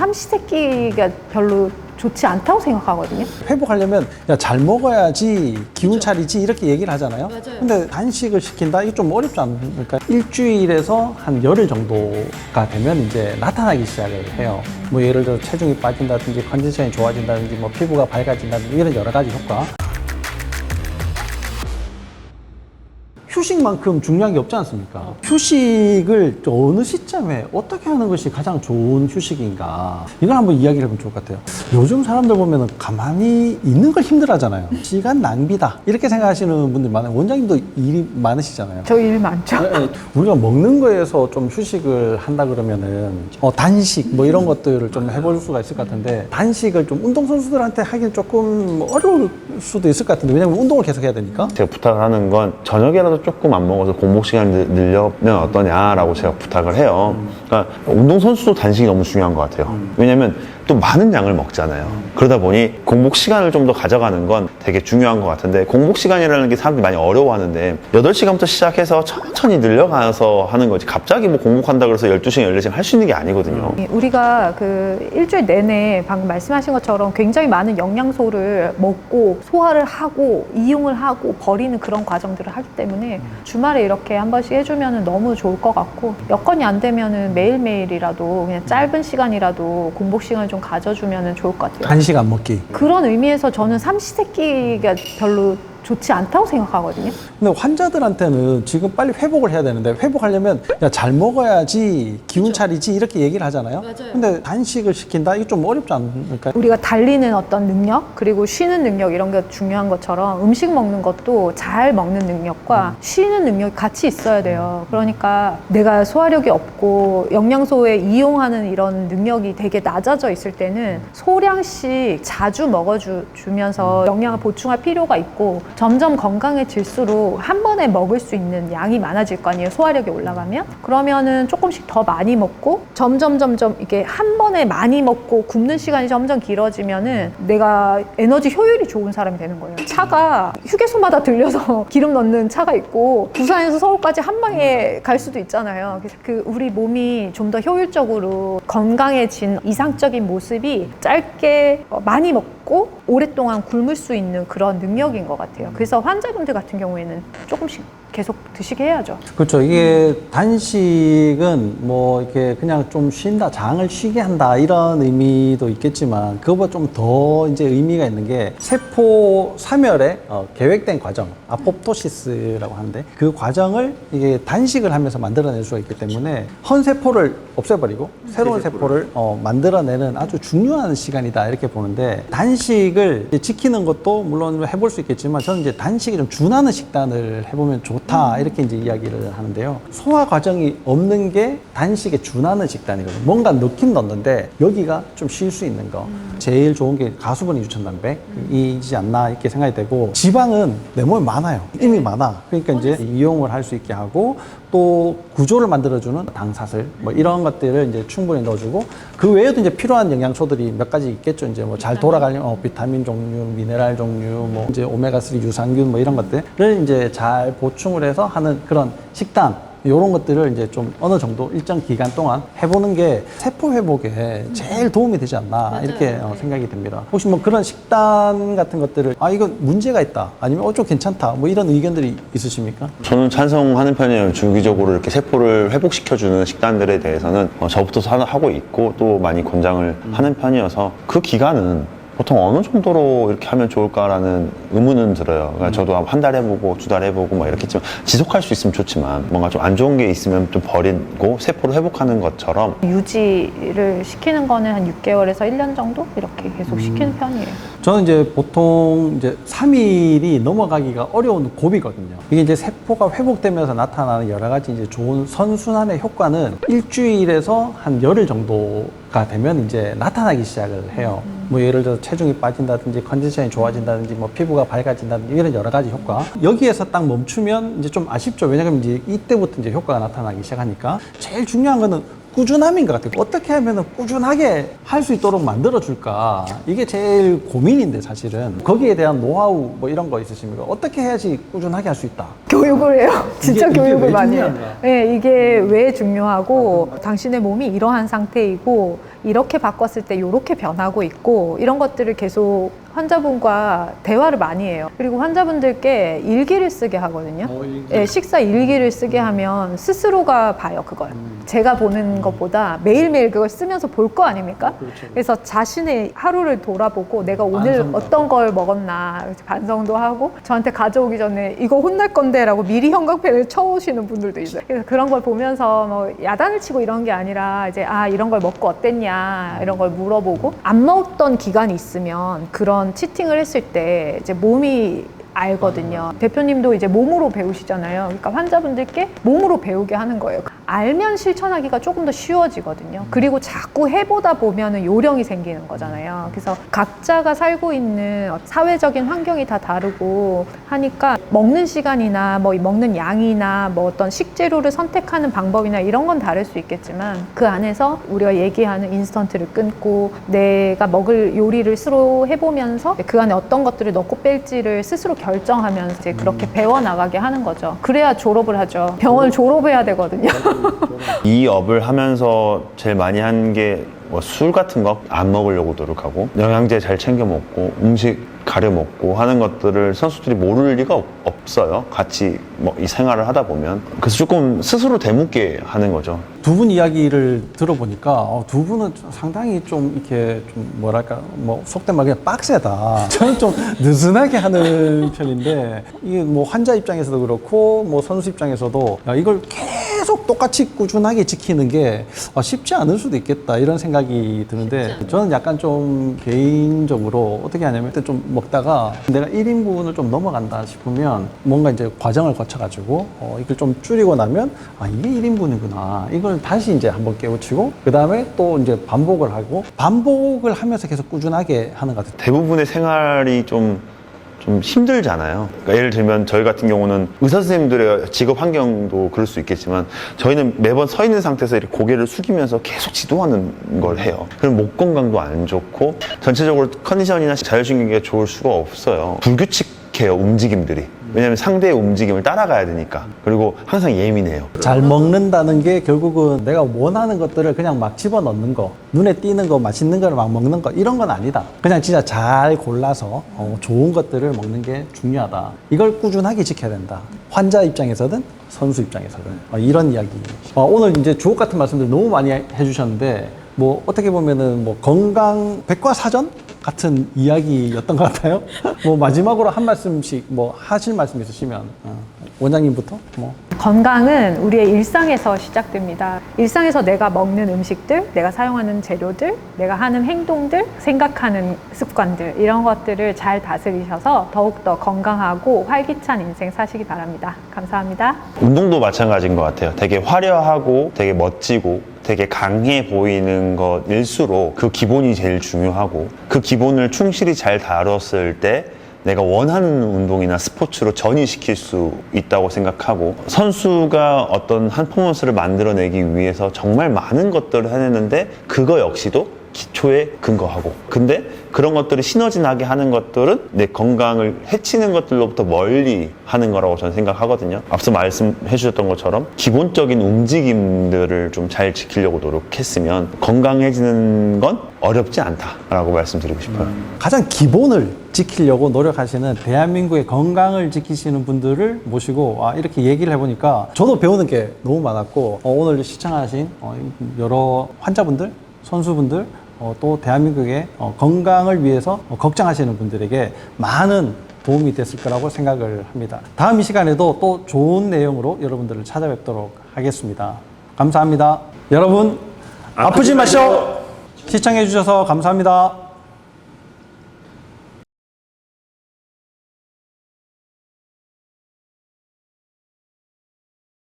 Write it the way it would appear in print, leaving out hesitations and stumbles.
삼시세끼가 별로 좋지 않다고 생각하거든요. 회복하려면 야, 잘 먹어야지 기운 차리지 이렇게 얘기를 하잖아요. 맞아요. 근데 단식을 시킨다? 이게 좀 어렵지 않습니까? 일주일에서 한 열흘 정도가 되면 이제 나타나기 시작을 해요. 뭐 예를 들어 체중이 빠진다든지 컨디션이 좋아진다든지 뭐 피부가 밝아진다든지 이런 여러 가지 효과. 휴식만큼 중요한 게 없지 않습니까? 휴식을 어느 시점에 어떻게 하는 것이 가장 좋은 휴식인가, 이걸 한번 이야기를 해보면 좋을 것 같아요. 요즘 사람들 보면 가만히 있는 걸 힘들어 하잖아요. 시간 낭비다 이렇게 생각하시는 분들 많아요. 원장님도 일이 많으시잖아요. 저 일 많죠. 네, 우리가 먹는 거에서 좀 휴식을 한다 그러면은 단식 뭐 이런 것들을 좀 해볼 수가 있을 것 같은데, 단식을 좀 운동선수들한테 하기는 조금 어려울 수도 있을 것 같은데, 왜냐면 운동을 계속 해야 되니까. 제가 부탁을 하는 건 저녁에라도 조금 안 먹어서 공복 시간을 늘려면 어떠냐라고 제가 부탁을 해요. 그러니까 운동선수도 단식이 너무 중요한 것 같아요. 왜냐면 또 많은 양을 먹잖아요. 그러다 보니 공복 시간을 좀 더 가져가는 건 되게 중요한 것 같은데, 공복 시간이라는 게 사람들이 많이 어려워하는데 8시간부터 시작해서 천천히 늘려가서 하는 거지, 갑자기 뭐 공복한다 그래서 12시간, 14시간 할 수 있는 게 아니거든요. 우리가 그 일주일 내내 방금 말씀하신 것처럼 굉장히 많은 영양소를 먹고 소화를 하고 이용을 하고 버리는 그런 과정들을 하기 때문에 주말에 이렇게 한 번씩 해주면 너무 좋을 것 같고, 여건이 안 되면은 매일매일이라도 그냥 짧은 시간이라도 공복 시간을 좀 가져주면 좋을 것 같아요. 단식 안 먹기. 그런 의미에서 저는 삼시세끼가 별로 좋지 않다고 생각하거든요. 근데 환자들한테는 지금 빨리 회복을 해야 되는데, 회복하려면 야, 잘 먹어야지 기운 차리지 이렇게 얘기를 하잖아요. 맞아요. 근데 단식을 시킨다? 이게 좀 어렵지 않을까요? 우리가 달리는 어떤 능력, 그리고 쉬는 능력, 이런 게 중요한 것처럼 음식 먹는 것도 잘 먹는 능력과 쉬는 능력이 같이 있어야 돼요. 그러니까 내가 소화력이 없고 영양소에 이용하는 이런 능력이 되게 낮아져 있을 때는 소량씩 자주 먹어주면서 영양을 보충할 필요가 있고, 점점 건강해질수록 한 번에 먹을 수 있는 양이 많아질 거 아니에요. 소화력이 올라가면. 그러면은 조금씩 더 많이 먹고 점점 이게 한 번에 많이 먹고 굶는 시간이 점점 길어지면은 내가 에너지 효율이 좋은 사람이 되는 거예요. 차가 휴게소마다 들려서 기름 넣는 차가 있고, 부산에서 서울까지 한 방에 갈 수도 있잖아요. 그래서 우리 몸이 좀 더 효율적으로 건강해진 이상적인 모습이 짧게 많이 먹고 오랫동안 굶을 수 있는 그런 능력인 것 같아요. 그래서 환자분들 같은 경우에는 조금씩 계속 드시게 해야죠. 그렇죠. 이게 단식은 뭐 이렇게 그냥 좀 쉰다, 장을 쉬게 한다 이런 의미도 있겠지만, 그거보다 좀 더 이제 의미가 있는 게 세포 사멸의 계획된 과정, 아포프토시스라고 하는데, 그 과정을 이게 단식을 하면서 만들어낼 수가 있기 때문에 헌세포를 없애버리고 새로운 세포를 만들어내는 아주 중요한 시간이다 이렇게 보는데, 단식을 지키는 것도 물론 해볼 수 있겠지만, 저는 이제 단식에 좀 준하는 식단을 해보면 좋다 이렇게 이제 이야기를 하는데요. 소화 과정이 없는 게 단식에 준하는 식단이거든요. 뭔가 넣긴 넣는데 여기가 좀 쉴 수 있는 거. 제일 좋은 게 가수분 유천단백이지 않나 이렇게 생각이 되고, 지방은 내 몸에 많아요. 이미 많아. 그러니까 이제 이용을 할 수 있게 하고, 또 구조를 만들어주는 당사슬 뭐 이런 것들을 이제 충분히 넣어주고, 그 외에도 이제 필요한 영양소들이 몇 가지 있겠죠. 이제 뭐 잘 돌아가려면 비타민 종류, 미네랄 종류, 뭐 이제 오메가3 유산균 뭐 이런 것들을 이제 잘 보충을 해서 하는 그런 식단, 이런 것들을 이제 좀 어느 정도 일정 기간 동안 해보는 게 세포 회복에 제일 도움이 되지 않나. 맞아요. 이렇게 생각이 듭니다. 혹시 뭐 그런 식단 같은 것들을 이건 문제가 있다, 아니면 좀 괜찮다, 뭐 이런 의견들이 있으십니까? 저는 찬성하는 편이에요. 주기적으로 이렇게 세포를 회복시켜주는 식단들에 대해서는 저부터 하고 있고 또 많이 권장을 하는 편이어서, 그 기간은 보통 어느 정도로 이렇게 하면 좋을까라는 의문은 들어요. 그러니까 저도 한 달 해보고 2달 해보고 막 이렇게 했지만, 지속할 수 있으면 좋지만 뭔가 좀 안 좋은 게 있으면 좀 버리고 세포를 회복하는 것처럼 유지를 시키는 거는 한 6개월에서 1년 정도 이렇게 계속 시키는 편이에요. 저는 이제 보통 이제 3일이 넘어가기가 어려운 고비거든요. 이게 이제 세포가 회복되면서 나타나는 여러 가지 이제 좋은 선순환의 효과는 일주일에서 한 열흘 정도가 되면 이제 나타나기 시작을 해요. 뭐 예를 들어 체중이 빠진다든지 컨디션이 좋아진다든지 뭐 피부가 밝아진다든지 이런 여러 가지 효과. 여기에서 딱 멈추면 이제 좀 아쉽죠. 왜냐하면 이제 이때부터 이제 효과가 나타나기 시작하니까. 제일 중요한 거는 꾸준함인 것 같아요. 어떻게 하면 꾸준하게 할 수 있도록 만들어줄까? 이게 제일 고민인데, 사실은. 거기에 대한 노하우 뭐 이런 거 있으십니까? 어떻게 해야지 꾸준하게 할 수 있다? 교육을 해요. 진짜 이게 교육을 많이 해요. 중요한가? 네, 이게 왜 중요하고 당신의 몸이 이러한 상태이고 이렇게 바꿨을 때 이렇게 변하고 있고 이런 것들을 계속 환자분과 대화를 많이 해요. 그리고 환자분들께 일기를 쓰게 하거든요. 예, 식사 일기를 쓰게 하면 스스로가 봐요, 그걸. 제가 보는 것보다 매일매일 그걸 쓰면서 볼 거 아닙니까? 그래서 자신의 하루를 돌아보고 내가 오늘 어떤 걸 먹었나 반성도 하고 저한테 가져오기 전에 이거 혼날 건데 라고 미리 형광펜을 쳐오시는 분들도 있어요. 그래서 그런 걸 보면서 뭐 야단을 치고 이런 게 아니라 이제 이런 걸 먹고 어땠냐 이런 걸 물어보고 안 먹던 기간이 있으면 그런 치팅을 했을 때 이제 몸이 알거든요. 대표님도 이제 몸으로 배우시잖아요. 그러니까 환자분들께 몸으로 배우게 하는 거예요. 알면 실천하기가 조금 더 쉬워지거든요. 그리고 자꾸 해보다 보면은 요령이 생기는 거잖아요. 그래서 각자가 살고 있는 사회적인 환경이 다 다르고 하니까 먹는 시간이나 뭐 먹는 양이나 뭐 어떤 식재료를 선택하는 방법이나 이런 건 다를 수 있겠지만 그 안에서 우리가 얘기하는 인스턴트를 끊고 내가 먹을 요리를 스스로 해보면서 그 안에 어떤 것들을 넣고 뺄지를 스스로 결정하면서 이제 그렇게 배워나가게 하는 거죠. 그래야 졸업을 하죠. 병원을 졸업해야 되거든요. 이 업을 하면서 제일 많이 한 게 뭐 술 같은 거 안 먹으려고 노력하고 영양제 잘 챙겨 먹고 음식 가려 먹고 하는 것들을 선수들이 모를 리가 없어요. 같이 뭐 이 생활을 하다 보면. 그래서 조금 스스로 되묻게 하는 거죠. 두 분 이야기를 들어보니까 두 분은 상당히 좀 이렇게 좀 뭐랄까 뭐 속된 말 그냥 빡세다. 저는 좀 느슨하게 하는 편인데 이게 뭐 환자 입장에서도 그렇고 뭐 선수 입장에서도 야, 이걸 계속 똑같이 꾸준하게 지키는 게 쉽지 않을 수도 있겠다 이런 생각이 드는데 저는 약간 좀 개인적으로 어떻게 하냐면 그때 좀 먹다가 내가 1인분을 좀 넘어간다 싶으면 뭔가 이제 과정을 거쳐가지고 이걸 좀 줄이고 나면 이게 1인분이구나 이걸 다시 이제 한번 깨우치고 그 다음에 또 이제 반복을 하고 반복을 하면서 계속 꾸준하게 하는 것 같아요. 대부분의 생활이 좀 힘들잖아요. 그러니까 예를 들면 저희 같은 경우는 의사 선생님들의 직업 환경도 그럴 수 있겠지만 저희는 매번 서 있는 상태에서 이렇게 고개를 숙이면서 계속 지도하는 걸 해요. 그럼 목 건강도 안 좋고 전체적으로 컨디션이나 자율신경계가 좋을 수가 없어요. 불규칙해요, 움직임들이. 왜냐면 상대의 움직임을 따라가야 되니까. 그리고 항상 예민해요. 잘 먹는다는 게 결국은 내가 원하는 것들을 그냥 막 집어넣는 거, 눈에 띄는 거, 맛있는 거를 막 먹는 거 이런 건 아니다. 그냥 진짜 잘 골라서 좋은 것들을 먹는 게 중요하다. 이걸 꾸준하게 지켜야 된다. 환자 입장에서든 선수 입장에서든 이런 이야기. 오늘 이제 주옥 같은 말씀들 너무 많이 해주셨는데 뭐 어떻게 보면은 뭐 건강 백과사전 같은 이야기였던 것 같아요. 뭐 마지막으로 한 말씀씩 뭐 하실 말씀 있으시면 원장님부터 뭐. 건강은 우리의 일상에서 시작됩니다. 일상에서 내가 먹는 음식들, 내가 사용하는 재료들, 내가 하는 행동들, 생각하는 습관들 이런 것들을 잘 다스리셔서 더욱더 건강하고 활기찬 인생 사시기 바랍니다. 감사합니다. 운동도 마찬가지인 것 같아요. 되게 화려하고 되게 멋지고 되게 강해 보이는 것일수록 그 기본이 제일 중요하고 그 기본을 충실히 잘 다뤘을 때 내가 원하는 운동이나 스포츠로 전이시킬 수 있다고 생각하고 선수가 어떤 한 퍼포먼스를 만들어내기 위해서 정말 많은 것들을 해내는데 그거 역시도 기초에 근거하고 근데 그런 것들이 시너지 나게 하는 것들은 내 건강을 해치는 것들로부터 멀리 하는 거라고 저는 생각하거든요. 앞서 말씀해 주셨던 것처럼 기본적인 움직임들을 좀 잘 지키려고 노력했으면 건강해지는 건 어렵지 않다라고 말씀드리고 싶어요. 가장 기본을 지키려고 노력하시는 대한민국의 건강을 지키시는 분들을 모시고 이렇게 얘기를 해보니까 저도 배우는 게 너무 많았고 오늘 시청하신 여러 환자분들, 선수분들 또 대한민국의 건강을 위해서 걱정하시는 분들에게 많은 도움이 됐을 거라고 생각을 합니다. 다음 이 시간에도 또 좋은 내용으로 여러분들을 찾아뵙도록 하겠습니다. 감사합니다. 여러분 아프지 마시오. 시청해 주셔서 감사합니다.